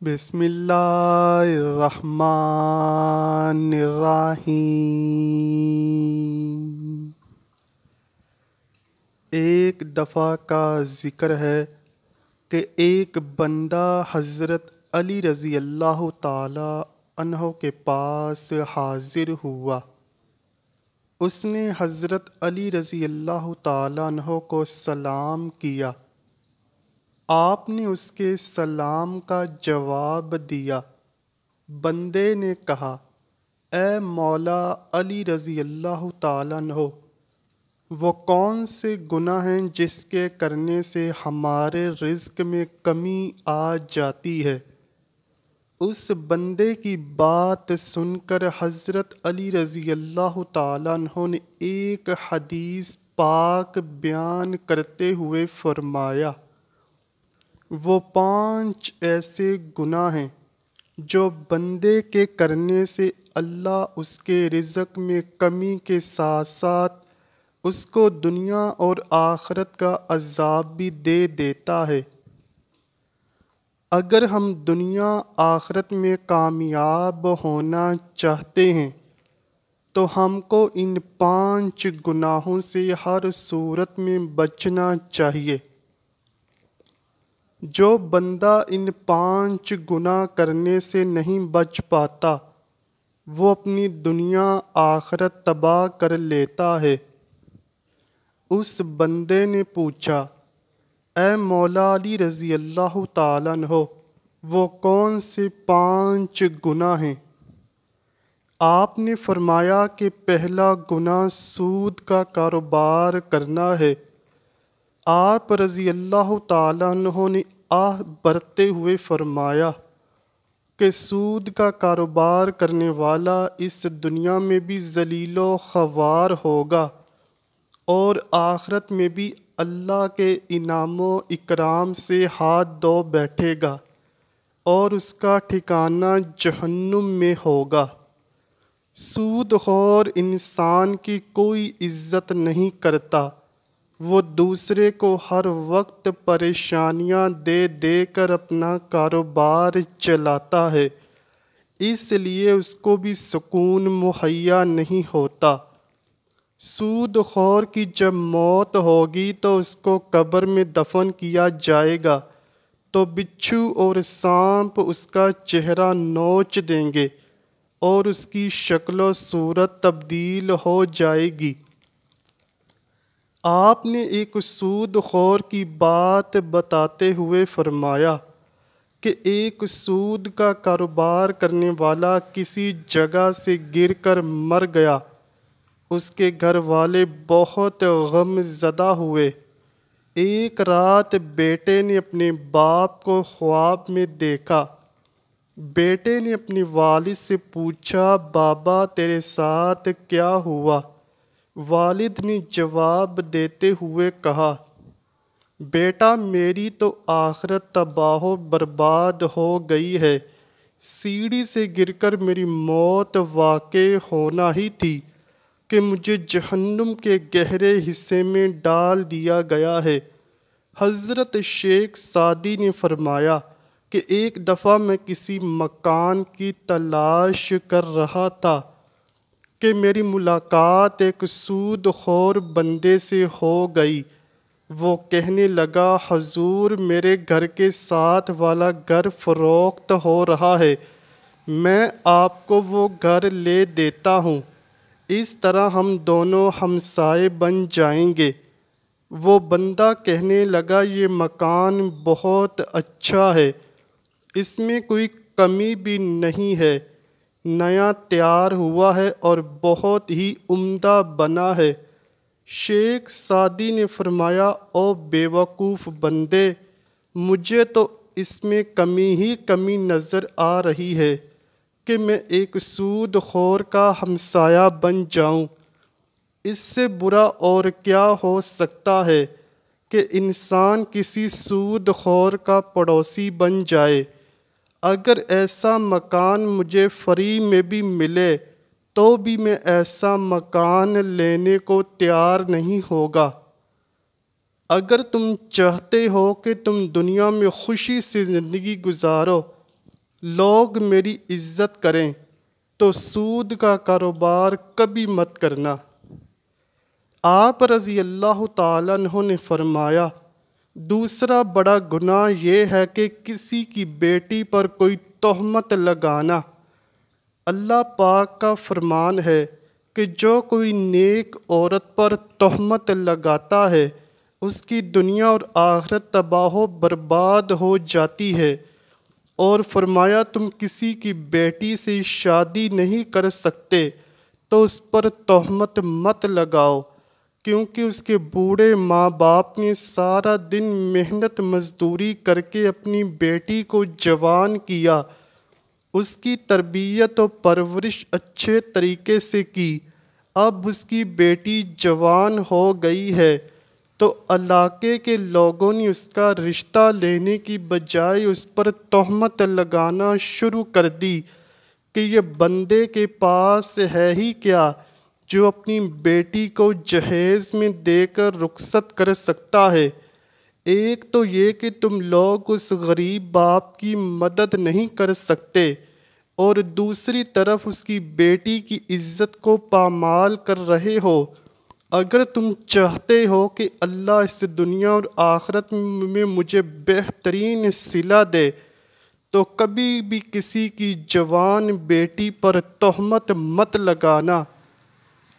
بسم اللہ الرحمن الرحیم۔ ایک دفعہ کا ذکر ہے کہ ایک بندہ حضرت علی رضی اللہ تعالی عنہ کے پاس حاضر ہوا۔ اس نے حضرت علی رضی اللہ تعالی عنہ کو سلام کیا۔ آپ نے اس کے سلام کا جواب دیا۔ بندے نے کہا، اے مولا علی رضی اللہ تعالیٰ عنہ، وہ کون سے گناہ ہیں جس کے کرنے سے ہمارے رزق میں کمی آ جاتی ہے؟ اس بندے کی بات سن کر حضرت علی رضی اللہ تعالیٰ عنہ نے ایک حدیث پاک بیان کرتے ہوئے فرمایا، وہ 5 ایسے گناہ ہیں جو بندے کے کرنے سے اللہ اس کے رزق میں کمی کے ساتھ ساتھ اس کو دنیا اور آخرت کا عذاب بھی دے دیتا ہے۔ اگر ہم دنیا آخرت میں کامیاب ہونا چاہتے ہیں تو ہم کو ان 5 گناہوں سے ہر صورت میں بچنا چاہیے۔ جو بندہ ان 5 گناہ کرنے سے نہیں بچ پاتا وہ اپنی دنیا آخرت تباہ کر لیتا ہے۔ اس بندے نے پوچھا، اے مولا علی رضی اللہ تعالیٰ عنہ، وہ کون سے 5 گناہ ہیں؟ آپ نے فرمایا کہ پہلا گناہ سود کا کاروبار کرنا ہے۔ آپ رضی اللہ تعالیٰ عنہ نے آہ بھرتے ہوئے فرمایا کہ سود کا کاروبار کرنے والا اس دنیا میں بھی ذلیل و خوار ہوگا اور آخرت میں بھی اللہ کے انعام و اکرام سے ہاتھ دھو بیٹھے گا اور اس کا ٹھکانہ جہنم میں ہوگا۔ سود خور انسان کی کوئی عزت نہیں کرتا، وہ دوسرے کو ہر وقت پریشانیاں دے دے کر اپنا کاروبار چلاتا ہے، اس لیے اس کو بھی سکون مہیا نہیں ہوتا۔ سود خور کی جب موت ہوگی تو اس کو قبر میں دفن کیا جائے گا تو بچھو اور سانپ اس کا چہرہ نوچ دیں گے اور اس کی شکل و صورت تبدیل ہو جائے گی۔ آپ نے ایک سود خور کی بات بتاتے ہوئے فرمایا کہ ایک سود کا کاروبار کرنے والا کسی جگہ سے گر کر مر گیا۔ اس کے گھر والے بہت غم زدہ ہوئے۔ ایک رات بیٹے نے اپنے باپ کو خواب میں دیکھا۔ بیٹے نے اپنے والد سے پوچھا، بابا تیرے ساتھ کیا ہوا؟ والد نے جواب دیتے ہوئے کہا، بیٹا میری تو آخرت تباہ و برباد ہو گئی ہے، سیڑھی سے گر کر میری موت واقع ہونا ہی تھی کہ مجھے جہنم کے گہرے حصے میں ڈال دیا گیا ہے۔ حضرت شیخ سعدی نے فرمایا کہ ایک دفعہ میں کسی مکان کی تلاش کر رہا تھا کہ میری ملاقات ایک سود خور بندے سے ہو گئی۔ وہ کہنے لگا، حضور میرے گھر کے ساتھ والا گھر فروخت ہو رہا ہے، میں آپ کو وہ گھر لے دیتا ہوں، اس طرح ہم دونوں ہمسائے بن جائیں گے۔ وہ بندہ کہنے لگا، یہ مکان بہت اچھا ہے، اس میں کوئی کمی بھی نہیں ہے، نیا تیار ہوا ہے اور بہت ہی عمدہ بنا ہے۔ شیخ سعدی نے فرمایا، او بے وقوف بندے، مجھے تو اس میں کمی ہی کمی نظر آ رہی ہے کہ میں ایک سود خور کا ہمسایہ بن جاؤں۔ اس سے برا اور کیا ہو سکتا ہے کہ انسان کسی سود خور کا پڑوسی بن جائے۔ اگر ایسا مکان مجھے فری میں بھی ملے تو بھی میں ایسا مکان لینے کو تیار نہیں ہوگا۔ اگر تم چاہتے ہو کہ تم دنیا میں خوشی سے زندگی گزارو لوگ میری عزت کریں تو سود کا کاروبار کبھی مت کرنا۔ آپ رضی اللہ تعالیٰ عنہ نے فرمایا، دوسرا بڑا گناہ یہ ہے کہ کسی کی بیٹی پر کوئی تہمت لگانا۔ اللہ پاک کا فرمان ہے کہ جو کوئی نیک عورت پر تہمت لگاتا ہے اس کی دنیا اور آخرت تباہ و برباد ہو جاتی ہے، اور فرمایا تم کسی کی بیٹی سے شادی نہیں کر سکتے تو اس پر تہمت مت لگاؤ، کیونکہ اس کے بوڑھے ماں باپ نے سارا دن محنت مزدوری کر کے اپنی بیٹی کو جوان کیا، اس کی تربیت و پرورش اچھے طریقے سے کی، اب اس کی بیٹی جوان ہو گئی ہے تو علاقے کے لوگوں نے اس کا رشتہ لینے کی بجائے اس پر تہمت لگانا شروع کر دی کہ یہ بندے کے پاس ہے ہی کیا جو اپنی بیٹی کو جہیز میں دے کر رخصت کر سکتا ہے۔ ایک تو یہ کہ تم لوگ اس غریب باپ کی مدد نہیں کر سکتے، اور دوسری طرف اس کی بیٹی کی عزت کو پامال کر رہے ہو۔ اگر تم چاہتے ہو کہ اللہ اس دنیا اور آخرت میں مجھے بہترین صلہ دے تو کبھی بھی کسی کی جوان بیٹی پر تہمت مت لگانا۔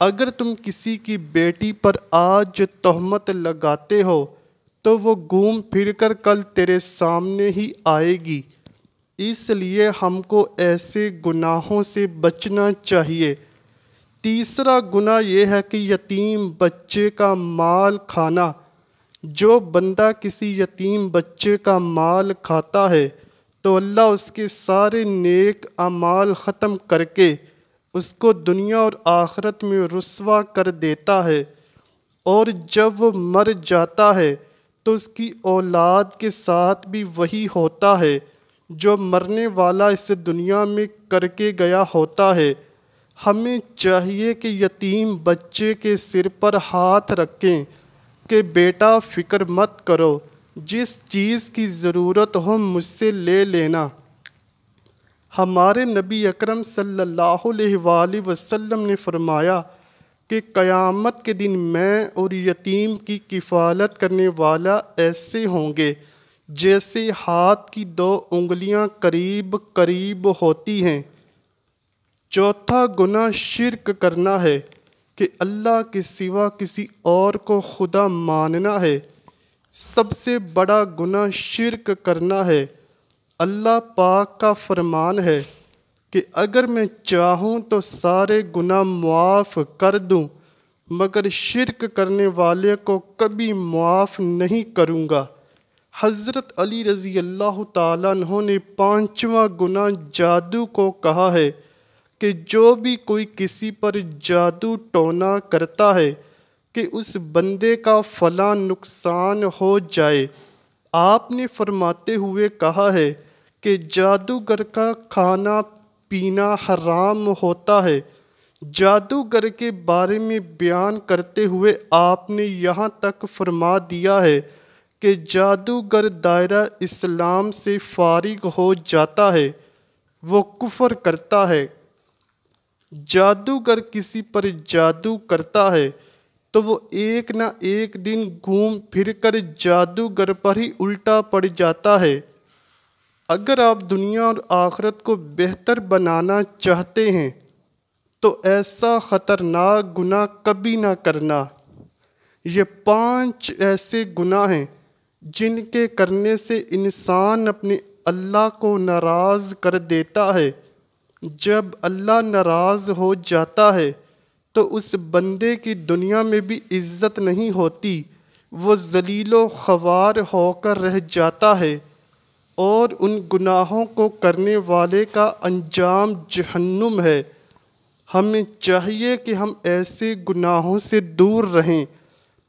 اگر تم کسی کی بیٹی پر آج تہمت لگاتے ہو تو وہ گھوم پھر کر کل تیرے سامنے ہی آئے گی، اس لیے ہم کو ایسے گناہوں سے بچنا چاہیے۔ تیسرا گناہ یہ ہے کہ یتیم بچے کا مال کھانا۔ جو بندہ کسی یتیم بچے کا مال کھاتا ہے تو اللہ اس کے سارے نیک اعمال ختم کر کے اس کو دنیا اور آخرت میں رسوا کر دیتا ہے، اور جب وہ مر جاتا ہے تو اس کی اولاد کے ساتھ بھی وہی ہوتا ہے جو مرنے والا اس دنیا میں کر کے گیا ہوتا ہے۔ ہمیں چاہیے کہ یتیم بچے کے سر پر ہاتھ رکھیں کہ بیٹا فکر مت کرو، جس چیز کی ضرورت ہو مجھ سے لے لینا۔ ہمارے نبی اکرم صلی اللہ علیہ وآلہ وسلم نے فرمایا کہ قیامت کے دن میں اور یتیم کی کفالت کرنے والا ایسے ہوں گے جیسے ہاتھ کی دو انگلیاں قریب قریب ہوتی ہیں۔ چوتھا گناہ شرک کرنا ہے کہ اللہ کے سوا کسی اور کو خدا ماننا ہے۔ سب سے بڑا گناہ شرک کرنا ہے۔ اللہ پاک کا فرمان ہے کہ اگر میں چاہوں تو سارے گناہ معاف کر دوں، مگر شرک کرنے والے کو کبھی معاف نہیں کروں گا۔ حضرت علی رضی اللہ تعالیٰ عنہ نے پانچواں گناہ جادو کو کہا ہے کہ جو بھی کوئی کسی پر جادو ٹونا کرتا ہے کہ اس بندے کا فلاں نقصان ہو جائے۔ آپ نے فرماتے ہوئے کہا ہے کہ جادوگر کا کھانا پینا حرام ہوتا ہے۔ جادوگر کے بارے میں بیان کرتے ہوئے آپ نے یہاں تک فرما دیا ہے کہ جادوگر دائرہ اسلام سے فارغ ہو جاتا ہے، وہ کفر کرتا ہے۔ جادوگر کسی پر جادو کرتا ہے تو وہ ایک نہ ایک دن گھوم پھر کر جادوگر پر ہی الٹا پڑ جاتا ہے۔ اگر آپ دنیا اور آخرت کو بہتر بنانا چاہتے ہیں تو ایسا خطرناک گناہ کبھی نہ کرنا۔ یہ 5 ایسے گناہ ہیں جن کے کرنے سے انسان اپنے اللہ کو ناراض کر دیتا ہے۔ جب اللہ ناراض ہو جاتا ہے تو اس بندے کی دنیا میں بھی عزت نہیں ہوتی، وہ ذلیل و خوار ہو کر رہ جاتا ہے، اور ان گناہوں کو کرنے والے کا انجام جہنم ہے۔ ہمیں چاہیے کہ ہم ایسے گناہوں سے دور رہیں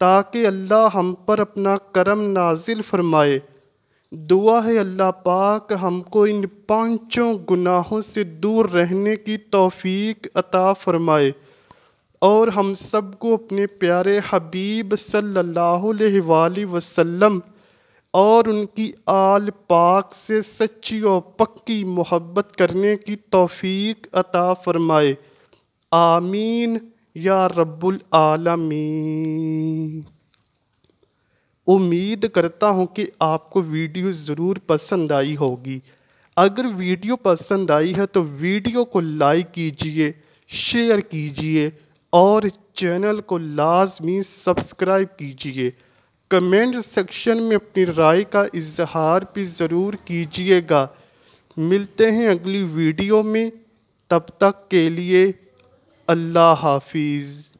تاکہ اللہ ہم پر اپنا کرم نازل فرمائے۔ دعا ہے اللہ پاک ہم کو ان 5 گناہوں سے دور رہنے کی توفیق عطا فرمائے، اور ہم سب کو اپنے پیارے حبیب صلی اللہ علیہ وآلہ وسلم اور ان کی آل پاک سے سچی اور پکی محبت کرنے کی توفیق عطا فرمائے، آمین یا رب العالمین۔ امید کرتا ہوں کہ آپ کو ویڈیو ضرور پسند آئی ہوگی۔ اگر ویڈیو پسند آئی ہے تو ویڈیو کو لائک کیجئے، شیئر کیجئے اور چینل کو لازمی سبسکرائب کیجئے۔ کمنٹ سیکشن میں اپنی رائے کا اظہار بھی ضرور کیجئے گا۔ ملتے ہیں اگلی ویڈیو میں، تب تک کے لیے اللہ حافظ۔